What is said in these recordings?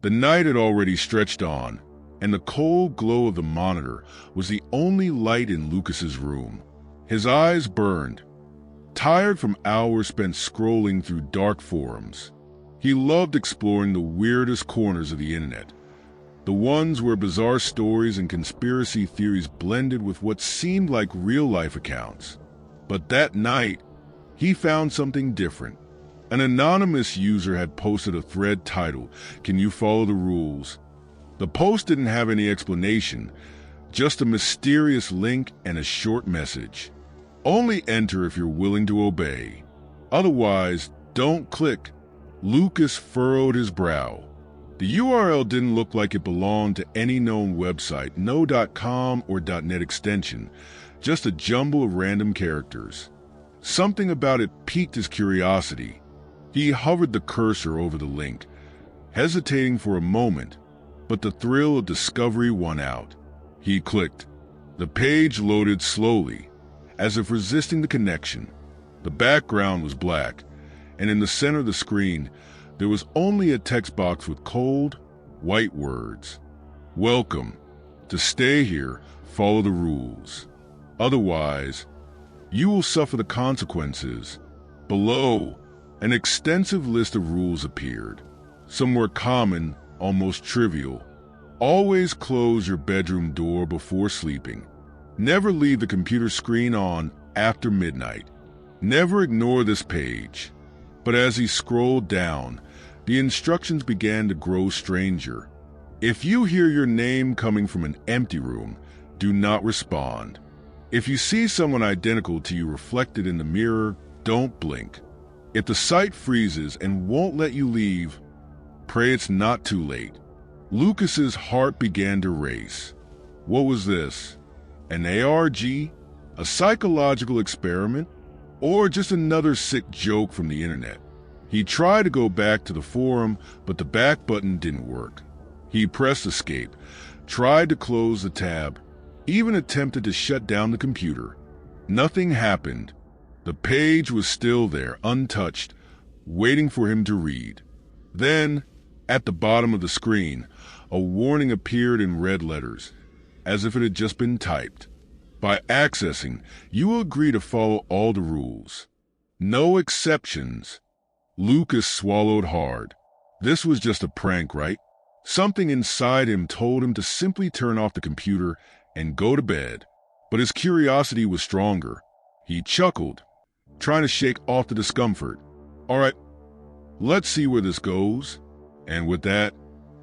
The night had already stretched on, and the cold glow of the monitor was the only light in Lucas's room. His eyes burned, tired from hours spent scrolling through dark forums. He loved exploring the weirdest corners of the internet, the ones where bizarre stories and conspiracy theories blended with what seemed like real-life accounts. But that night, he found something different. An anonymous user had posted a thread titled, "Can you follow the rules?" The post didn't have any explanation, just a mysterious link and a short message. Only enter if you're willing to obey. Otherwise, don't click. Lucas furrowed his brow. The URL didn't look like it belonged to any known website, no .com or .net extension, just a jumble of random characters. Something about it piqued his curiosity. He hovered the cursor over the link, hesitating for a moment, but the thrill of discovery won out. He clicked. The page loaded slowly, as if resisting the connection. The background was black, and in the center of the screen, there was only a text box with cold, white words. "Welcome. To stay here, follow the rules. Otherwise, you will suffer the consequences." Below, an extensive list of rules appeared. Some were common, almost trivial. Always close your bedroom door before sleeping. Never leave the computer screen on after midnight. Never ignore this page. But as he scrolled down, the instructions began to grow stranger. If you hear your name coming from an empty room, do not respond. If you see someone identical to you reflected in the mirror, don't blink. If the site freezes and won't let you leave, pray it's not too late. Lucas's heart began to race. What was this? An ARG? A psychological experiment? Or just another sick joke from the internet? He tried to go back to the forum, but the back button didn't work. He pressed escape, tried to close the tab, even attempted to shut down the computer. Nothing happened. The page was still there, untouched, waiting for him to read. Then, at the bottom of the screen, a warning appeared in red letters, as if it had just been typed. By accessing, you will agree to follow all the rules. No exceptions. Lucas swallowed hard. This was just a prank, right? Something inside him told him to simply turn off the computer and go to bed. But his curiosity was stronger. He chuckled, trying to shake off the discomfort. All right, let's see where this goes. And with that,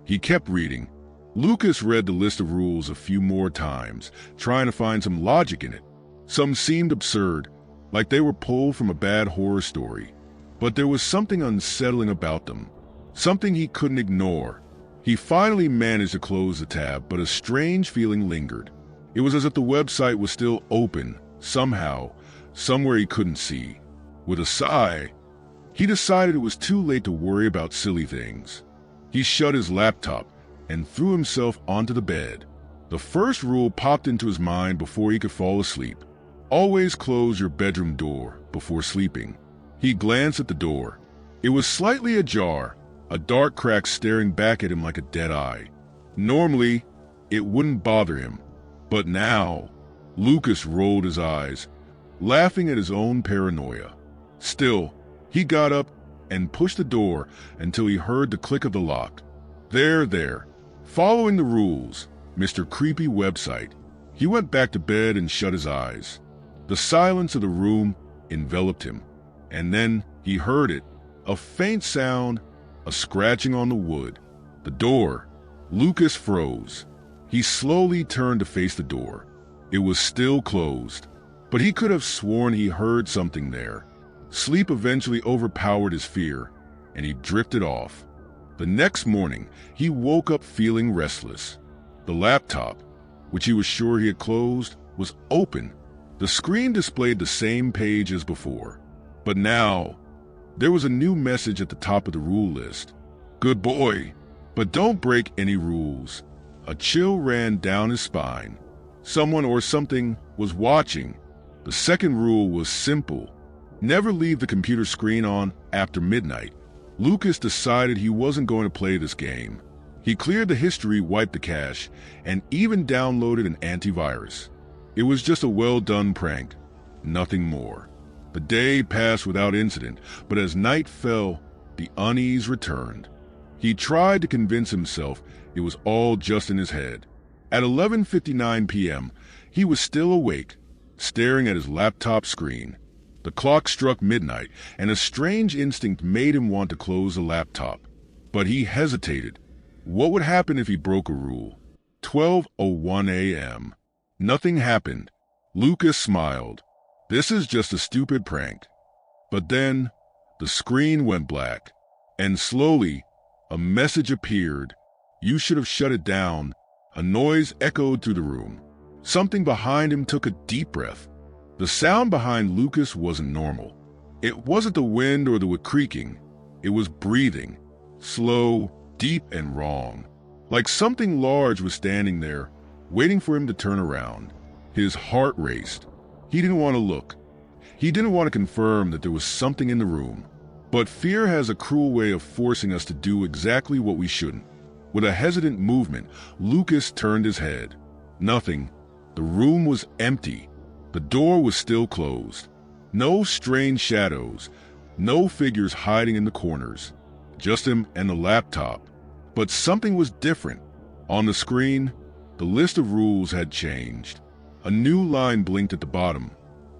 he kept reading. Lucas read the list of rules a few more times, trying to find some logic in it. Some seemed absurd, like they were pulled from a bad horror story. But there was something unsettling about them, something he couldn't ignore. He finally managed to close the tab, but a strange feeling lingered. It was as if the website was still open, somehow, somewhere he couldn't see. With a sigh, he decided it was too late to worry about silly things. He shut his laptop and threw himself onto the bed. The first rule popped into his mind before he could fall asleep. Always close your bedroom door before sleeping. He glanced at the door. It was slightly ajar, a dark crack staring back at him like a dead eye. Normally, it wouldn't bother him, but now, Lucas rolled his eyes, laughing at his own paranoia. Still, he got up and pushed the door until he heard the click of the lock. There. Following the rules, Mr. Creepy Website. He went back to bed and shut his eyes. The silence of the room enveloped him. And then he heard it, a faint sound, a scratching on the wood. The door. Lucas froze. He slowly turned to face the door. It was still closed, but he could have sworn he heard something there. Sleep eventually overpowered his fear, and he drifted off. The next morning, he woke up feeling restless. The laptop, which he was sure he had closed, was open. The screen displayed the same page as before. But now, there was a new message at the top of the rule list. Good boy, but don't break any rules. A chill ran down his spine. Someone or something was watching. The second rule was simple. Never leave the computer screen on after midnight. Lucas decided he wasn't going to play this game. He cleared the history, wiped the cache, and even downloaded an antivirus. It was just a well-done prank, nothing more. The day passed without incident, but as night fell, the unease returned. He tried to convince himself it was all just in his head. At 11:59 p.m., he was still awake, staring at his laptop screen. The clock struck midnight, and a strange instinct made him want to close the laptop. But he hesitated. What would happen if he broke a rule? 12:01 a.m. Nothing happened. Lucas smiled. This is just a stupid prank. But then, the screen went black, and slowly, a message appeared. You should have shut it down. A noise echoed through the room. Something behind him took a deep breath. The sound behind Lucas wasn't normal. It wasn't the wind or the wood creaking. It was breathing, slow, deep, and wrong. Like something large was standing there, waiting for him to turn around. His heart raced. He didn't want to look. He didn't want to confirm that there was something in the room. But fear has a cruel way of forcing us to do exactly what we shouldn't. With a hesitant movement, Lucas turned his head. Nothing. The room was empty. The door was still closed. No strange shadows. No figures hiding in the corners. Just him and the laptop. But something was different. On the screen, the list of rules had changed. A new line blinked at the bottom,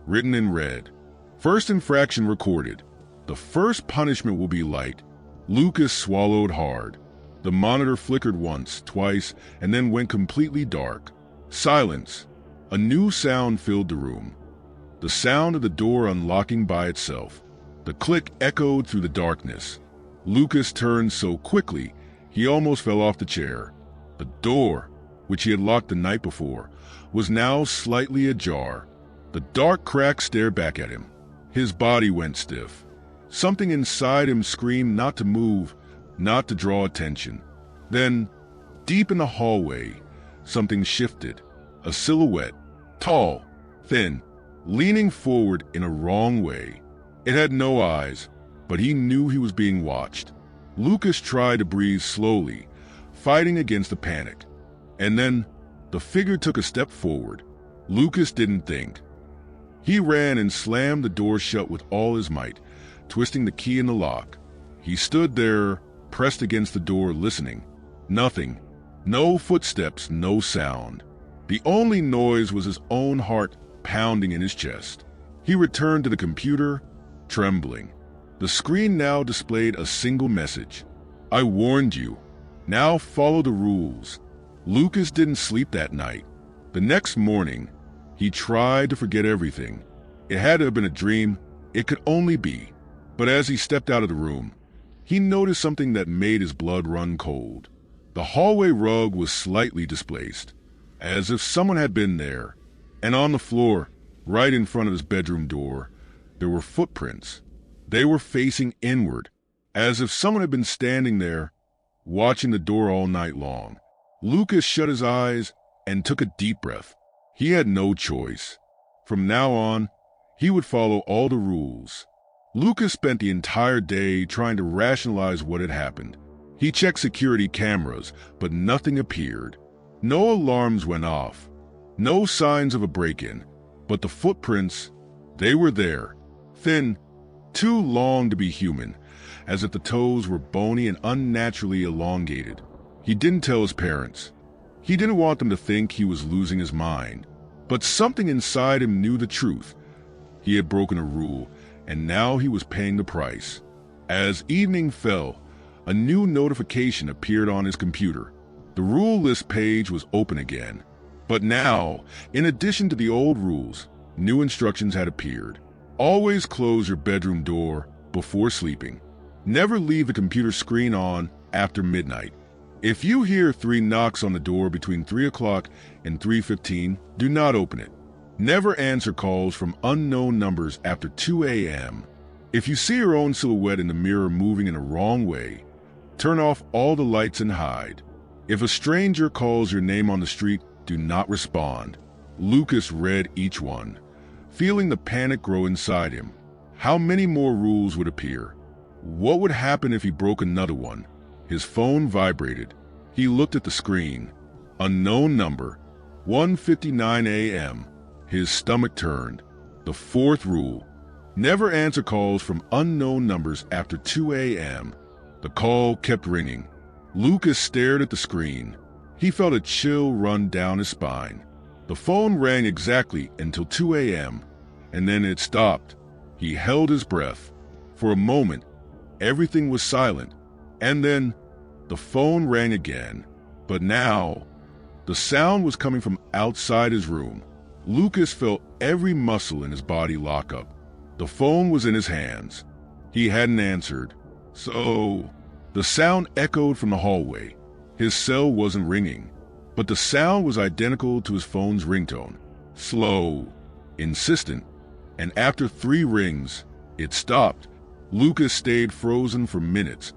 written in red. First infraction recorded. The first punishment will be light. Lucas swallowed hard. The monitor flickered once, twice, and then went completely dark. Silence. A new sound filled the room. The sound of the door unlocking by itself. The click echoed through the darkness. Lucas turned so quickly, he almost fell off the chair. The door, which he had locked the night before, was now slightly ajar. The dark crack stared back at him. His body went stiff. Something inside him screamed not to move, not to draw attention. Then, deep in the hallway, something shifted. A silhouette, tall, thin, leaning forward in a wrong way. It had no eyes, but he knew he was being watched. Lucas tried to breathe slowly, fighting against the panic. And then, the figure took a step forward. Lucas didn't think. He ran and slammed the door shut with all his might, twisting the key in the lock. He stood there, pressed against the door, listening. Nothing. No footsteps, no sound. The only noise was his own heart pounding in his chest. He returned to the computer, trembling. The screen now displayed a single message. I warned you. Now follow the rules. Lucas didn't sleep that night. The next morning, he tried to forget everything. It had to have been a dream. It could only be. But as he stepped out of the room, he noticed something that made his blood run cold. The hallway rug was slightly displaced, as if someone had been there. And on the floor, right in front of his bedroom door, there were footprints. They were facing inward, as if someone had been standing there, watching the door all night long. Lucas shut his eyes and took a deep breath. He had no choice. From now on, he would follow all the rules. Lucas spent the entire day trying to rationalize what had happened. He checked security cameras, but nothing appeared. No alarms went off. No signs of a break-in. But the footprints, they were there. Thin, too long to be human, as if the toes were bony and unnaturally elongated. He didn't tell his parents. He didn't want them to think he was losing his mind. But something inside him knew the truth. He had broken a rule, and now he was paying the price. As evening fell, a new notification appeared on his computer. The rule list page was open again. But now, in addition to the old rules, new instructions had appeared. Always close your bedroom door before sleeping. Never leave the computer screen on after midnight. If you hear 3 knocks on the door between 3 o'clock and 3:15, do not open it. Never answer calls from unknown numbers after 2 a.m. If you see your own silhouette in the mirror moving in a wrong way, turn off all the lights and hide. If a stranger calls your name on the street, do not respond. Lucas read each one, feeling the panic grow inside him. How many more rules would appear? What would happen if he broke another one? His phone vibrated. He looked at the screen. Unknown number, 1:59 a.m. His stomach turned. The fourth rule: never answer calls from unknown numbers after 2 a.m. The call kept ringing. Lucas stared at the screen. He felt a chill run down his spine. The phone rang exactly until 2 a.m., and then it stopped. He held his breath. For a moment, everything was silent, and then the phone rang again. But now, the sound was coming from outside his room. Lucas felt every muscle in his body lock up. The phone was in his hands. He hadn't answered. So, the sound echoed from the hallway. His cell wasn't ringing, but the sound was identical to his phone's ringtone. Slow, insistent, and after 3 rings, it stopped. Lucas stayed frozen for minutes,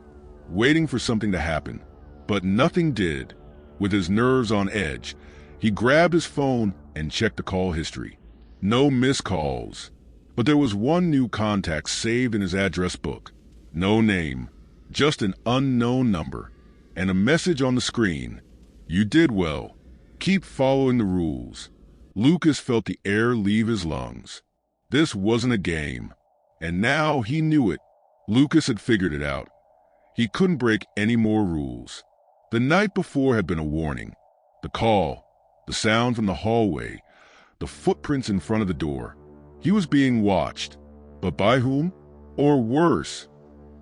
waiting for something to happen, but nothing did. With his nerves on edge, he grabbed his phone and checked the call history. No missed calls, but there was one new contact saved in his address book. No name, just an unknown number, and a message on the screen. You did well. Keep following the rules. Lucas felt the air leave his lungs. This wasn't a game, and now he knew it. Lucas had figured it out. He couldn't break any more rules. The night before had been a warning. The call, the sound from the hallway, the footprints in front of the door. He was being watched. But by whom? Or worse,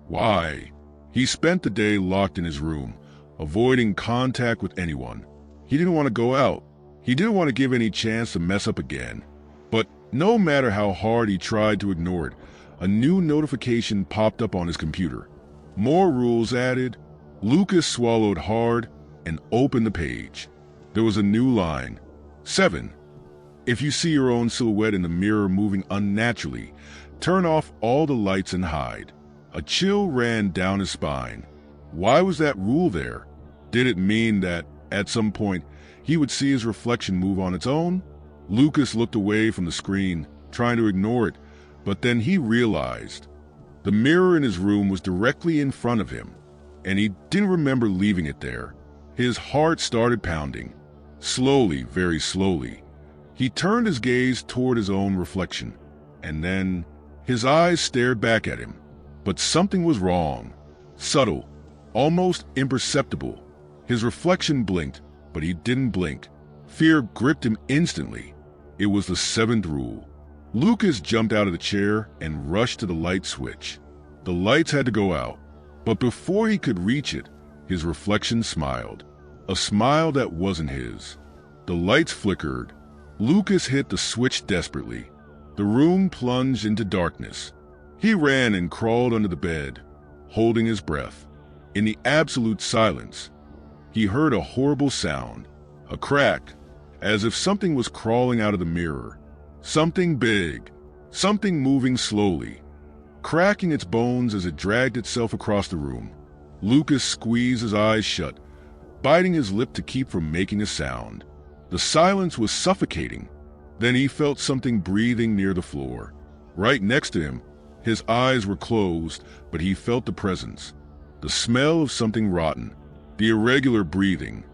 why? He spent the day locked in his room, avoiding contact with anyone. He didn't want to go out. He didn't want to give any chance to mess up again. But no matter how hard he tried to ignore it, a new notification popped up on his computer. More rules added. Lucas swallowed hard and opened the page. There was a new line. 7. If you see your own silhouette in the mirror moving unnaturally, turn off all the lights and hide. A chill ran down his spine. Why was that rule there? Did it mean that, at some point, he would see his reflection move on its own? Lucas looked away from the screen, trying to ignore it, but then he realized. The mirror in his room was directly in front of him, and he didn't remember leaving it there. His heart started pounding. Slowly, very slowly, he turned his gaze toward his own reflection, and then his eyes stared back at him. But something was wrong. Subtle, almost imperceptible. His reflection blinked, but he didn't blink. Fear gripped him instantly. It was the 7th rule. Lucas jumped out of the chair and rushed to the light switch. The lights had to go out, but before he could reach it, his reflection smiled. A smile that wasn't his. The lights flickered. Lucas hit the switch desperately. The room plunged into darkness. He ran and crawled under the bed, holding his breath. In the absolute silence, he heard a horrible sound, a crack, as if something was crawling out of the mirror. Something big, something moving slowly, cracking its bones as it dragged itself across the room. Lucas squeezed his eyes shut, biting his lip to keep from making a sound. The silence was suffocating. Then he felt something breathing near the floor. Right next to him, his eyes were closed, but he felt the presence. The smell of something rotten, the irregular breathing,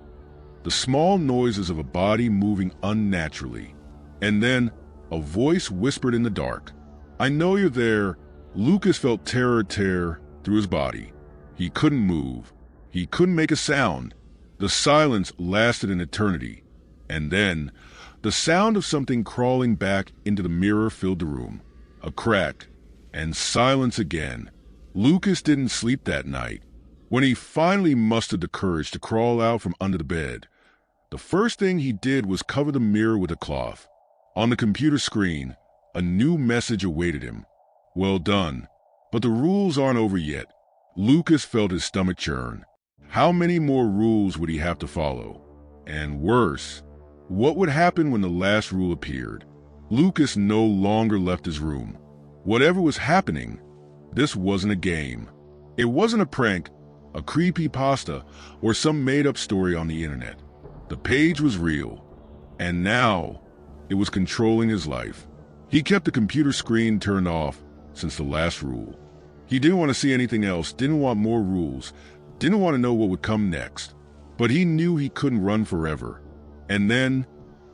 the small noises of a body moving unnaturally. And then a voice whispered in the dark, "I know you're there." Lucas felt terror tear through his body. He couldn't move. He couldn't make a sound. The silence lasted an eternity. And then, the sound of something crawling back into the mirror filled the room. A crack, and silence again. Lucas didn't sleep that night. When he finally mustered the courage to crawl out from under the bed, the first thing he did was cover the mirror with a cloth. On the computer screen, a new message awaited him. "Well done, but the rules aren't over yet." Lucas felt his stomach churn. How many more rules would he have to follow? And worse, what would happen when the last rule appeared? Lucas no longer left his room. Whatever was happening, this wasn't a game. It wasn't a prank, a creepypasta, or some made-up story on the internet. The page was real, and now it was controlling his life. He kept the computer screen turned off since the last rule. He didn't want to see anything else, didn't want more rules, didn't want to know what would come next. But he knew he couldn't run forever. And then,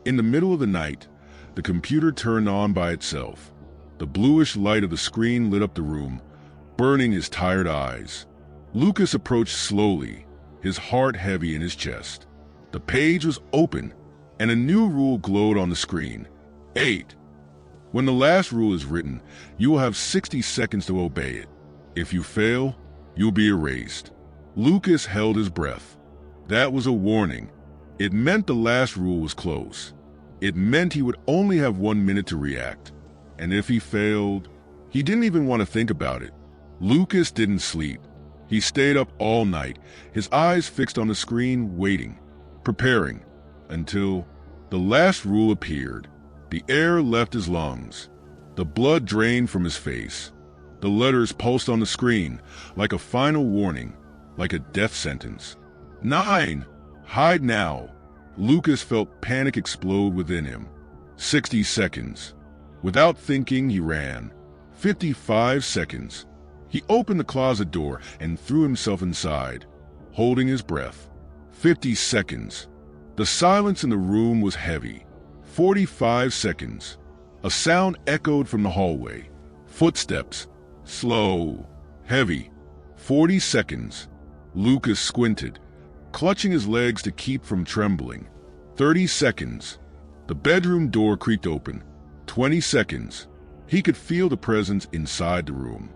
in the middle of the night, the computer turned on by itself. The bluish light of the screen lit up the room, burning his tired eyes. Lucas approached slowly, his heart heavy in his chest. The page was open, and a new rule glowed on the screen. 8. When the last rule is written, you will have 60 seconds to obey it. If you fail, you'll be erased. Lucas held his breath. That was a warning. It meant the last rule was close. It meant he would only have 1 minute to react. And if he failed, he didn't even want to think about it. Lucas didn't sleep. He stayed up all night, his eyes fixed on the screen, waiting, preparing, until the last rule appeared. The air left his lungs. The blood drained from his face. The letters pulsed on the screen, like a final warning, like a death sentence. 9. Hide now. Lucas felt panic explode within him. 60 seconds. Without thinking, he ran. 55 seconds. He opened the closet door and threw himself inside, holding his breath. 50 seconds. The silence in the room was heavy. 45 seconds. A sound echoed from the hallway. Footsteps. Slow. Heavy. 40 seconds. Lucas squinted, clutching his legs to keep from trembling. 30 seconds. The bedroom door creaked open. 20 seconds. He could feel the presence inside the room.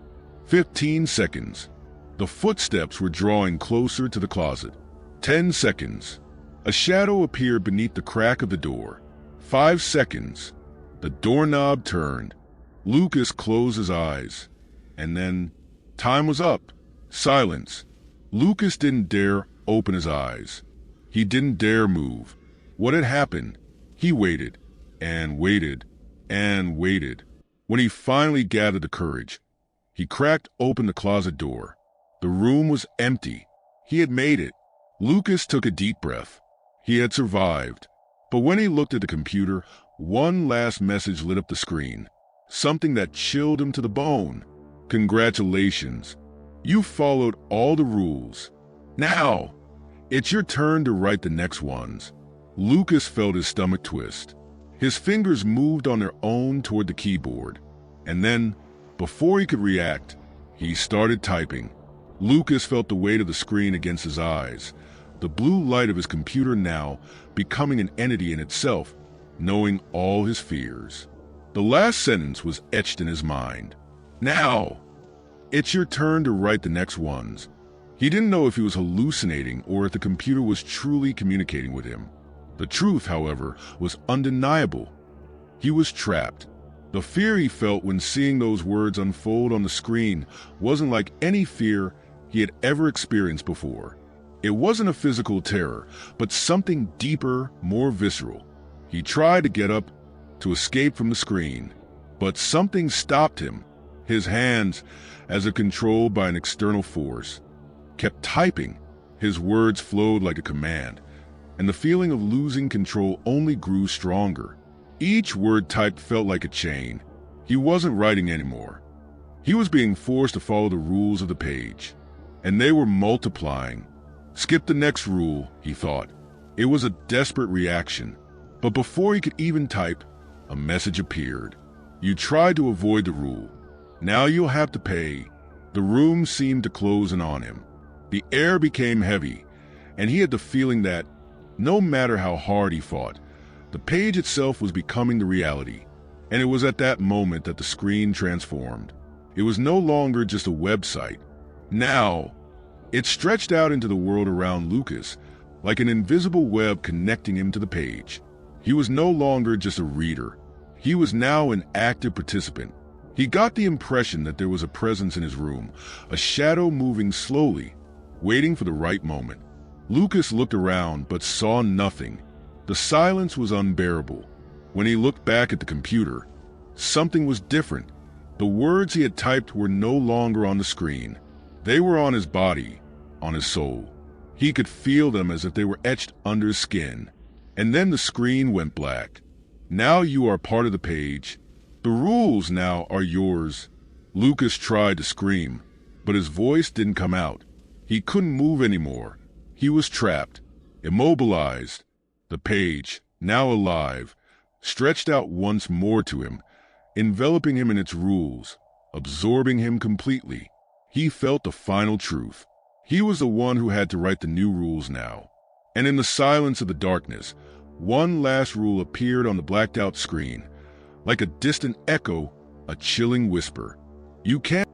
15 seconds. The footsteps were drawing closer to the closet. 10 seconds. A shadow appeared beneath the crack of the door. 5 seconds. The doorknob turned. Lucas closed his eyes. And then, time was up. Silence. Lucas didn't dare open his eyes. He didn't dare move. What had happened? He waited, and waited, and waited. When he finally gathered the courage, he cracked open the closet door. The room was empty. He had made it. Lucas took a deep breath. He had survived. But when he looked at the computer, one last message lit up the screen. Something that chilled him to the bone. Congratulations. You followed all the rules. Now, it's your turn to write the next ones. Lucas felt his stomach twist. His fingers moved on their own toward the keyboard. And then, before he could react, he started typing. Lucas felt the weight of the screen against his eyes, the blue light of his computer now becoming an entity in itself, knowing all his fears. The last sentence was etched in his mind. Now, it's your turn to write the next ones. He didn't know if he was hallucinating or if the computer was truly communicating with him. The truth, however, was undeniable. He was trapped. The fear he felt when seeing those words unfold on the screen wasn't like any fear he had ever experienced before. It wasn't a physical terror, but something deeper, more visceral. He tried to get up, to escape from the screen, but something stopped him. His hands, as if controlled by an external force, kept typing. His words flowed like a command, and the feeling of losing control only grew stronger. Each word typed felt like a chain. He wasn't writing anymore. He was being forced to follow the rules of the page, and they were multiplying. Skip the next rule, he thought. It was a desperate reaction. But before he could even type, a message appeared. You tried to avoid the rule. Now you'll have to pay. The room seemed to close in on him. The air became heavy, and he had the feeling that, no matter how hard he fought, the page itself was becoming the reality. And it was at that moment that the screen transformed. It was no longer just a website. Now, it stretched out into the world around Lucas, like an invisible web connecting him to the page. He was no longer just a reader. He was now an active participant. He got the impression that there was a presence in his room, a shadow moving slowly, waiting for the right moment. Lucas looked around but saw nothing. The silence was unbearable. When he looked back at the computer, something was different. The words he had typed were no longer on the screen. They were on his body, on his soul. He could feel them as if they were etched under his skin. And then the screen went black. Now you are part of the page. The rules now are yours. Lucas tried to scream, but his voice didn't come out. He couldn't move anymore. He was trapped. Immobilized, the page, now alive, stretched out once more to him, enveloping him in its rules, absorbing him completely. He felt the final truth. He was the one who had to write the new rules now. And in the silence of the darkness, one last rule appeared on the blacked-out screen, like a distant echo, a chilling whisper. You can't